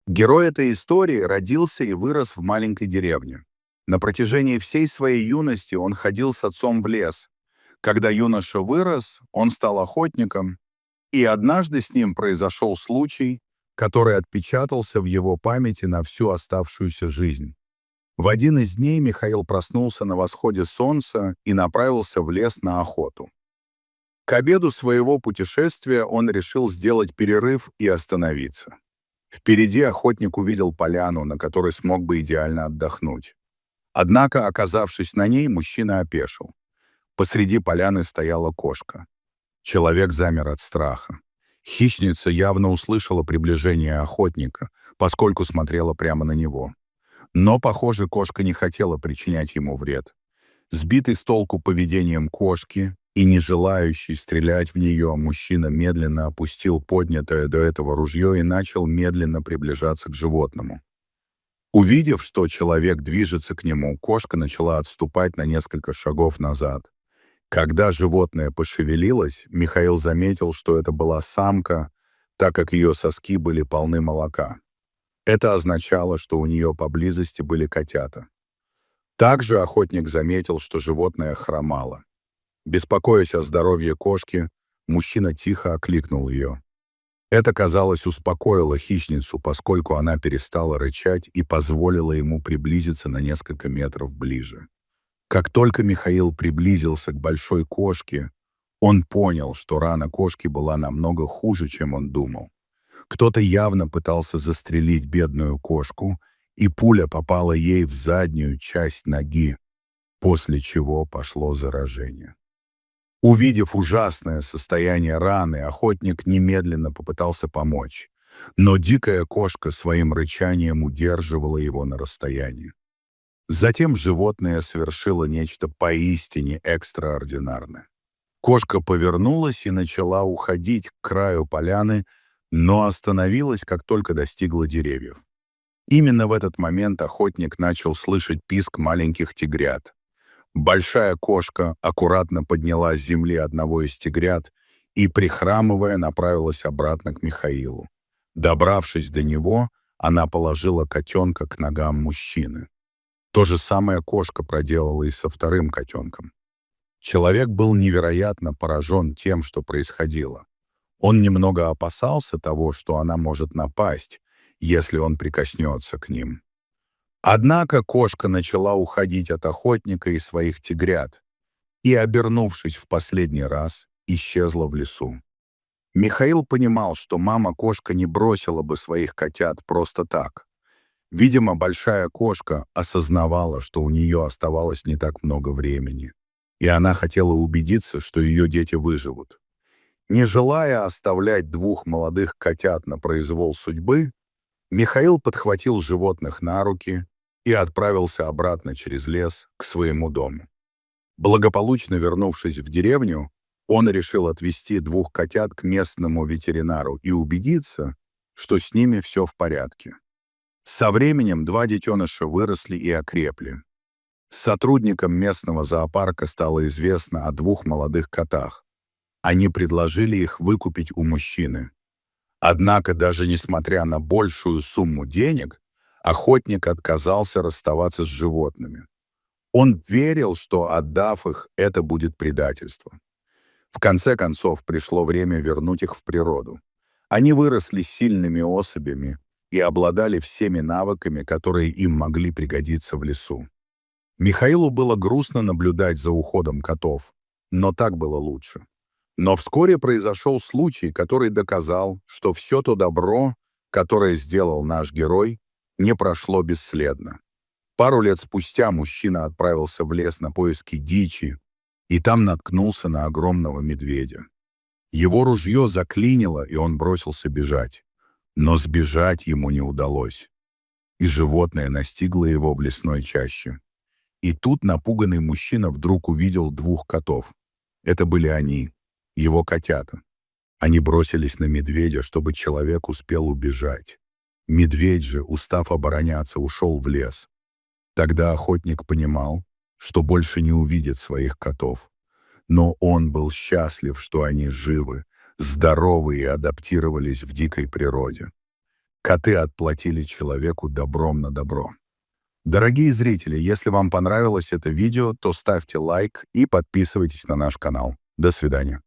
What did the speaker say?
Герой этой истории родился и вырос в маленькой деревне. На протяжении всей своей юности он ходил с отцом в лес. Когда юноша вырос, он стал охотником, и однажды с ним произошел случай, который отпечатался в его памяти на всю оставшуюся жизнь. В один из дней Михаил проснулся на восходе солнца и направился в лес на охоту. К обеду своего путешествия он решил сделать перерыв и остановиться. Впереди охотник увидел поляну, на которой смог бы идеально отдохнуть. Однако, оказавшись на ней, мужчина опешил. Посреди поляны стояла кошка. Человек замер от страха. Хищница явно услышала приближение охотника, поскольку смотрела прямо на него. Но, похоже, кошка не хотела причинять ему вред. Сбитый с толку поведением кошки и не желающий стрелять в нее, мужчина медленно опустил поднятое до этого ружье и начал медленно приближаться к животному. Увидев, что человек движется к нему, кошка начала отступать на несколько шагов назад. Когда животное пошевелилось, Михаил заметил, что это была самка, так как ее соски были полны молока. Это означало, что у нее поблизости были котята. Также охотник заметил, что животное хромало. Беспокоясь о здоровье кошки, мужчина тихо окликнул ее. Это, казалось, успокоило хищницу, поскольку она перестала рычать и позволила ему приблизиться на несколько метров ближе. Как только Михаил приблизился к большой кошке, он понял, что рана кошки была намного хуже, чем он думал. Кто-то явно пытался застрелить бедную кошку, и пуля попала ей в заднюю часть ноги, после чего пошло заражение. Увидев ужасное состояние раны, охотник немедленно попытался помочь, но дикая кошка своим рычанием удерживала его на расстоянии. Затем животное совершило нечто поистине экстраординарное. Кошка повернулась и начала уходить к краю поляны, но остановилась, как только достигла деревьев. Именно в этот момент охотник начал слышать писк маленьких тигрят. Большая кошка аккуратно подняла с земли одного из тигрят и, прихрамывая, направилась обратно к Михаилу. Добравшись до него, она положила котенка к ногам мужчины. То же самое кошка проделала и со вторым котенком. Человек был невероятно поражен тем, что происходило. Он немного опасался того, что она может напасть, если он прикоснется к ним. Однако кошка начала уходить от охотника и своих тигрят и, обернувшись в последний раз, исчезла в лесу. Михаил понимал, что мама-кошка не бросила бы своих котят просто так. Видимо, большая кошка осознавала, что у нее оставалось не так много времени, и она хотела убедиться, что ее дети выживут. Не желая оставлять двух молодых котят на произвол судьбы, Михаил подхватил животных на руки и отправился обратно через лес к своему дому. Благополучно вернувшись в деревню, он решил отвезти двух котят к местному ветеринару и убедиться, что с ними все в порядке. Со временем два детеныша выросли и окрепли. Сотрудникам местного зоопарка стало известно о двух молодых котах. Они предложили их выкупить у мужчины. Однако, даже несмотря на большую сумму денег, охотник отказался расставаться с животными. Он верил, что, отдав их, это будет предательство. В конце концов, пришло время вернуть их в природу. Они выросли сильными особями и обладали всеми навыками, которые им могли пригодиться в лесу. Михаилу было грустно наблюдать за уходом котов, но так было лучше. Но вскоре произошел случай, который доказал, что все то добро, которое сделал наш герой, не прошло бесследно. Пару лет спустя мужчина отправился в лес на поиски дичи, и там наткнулся на огромного медведя. Его ружье заклинило, и он бросился бежать. Но сбежать ему не удалось, и животное настигло его в лесной чаще. И тут напуганный мужчина вдруг увидел двух котов. Это были они, его котята. Они бросились на медведя, чтобы человек успел убежать. Медведь же, устав обороняться, ушел в лес. Тогда охотник понимал, что больше не увидит своих котов. Но он был счастлив, что они живы, здоровы и адаптировались в дикой природе. Коты отплатили человеку добром на добро. Дорогие зрители, если вам понравилось это видео, то ставьте лайк и подписывайтесь на наш канал. До свидания.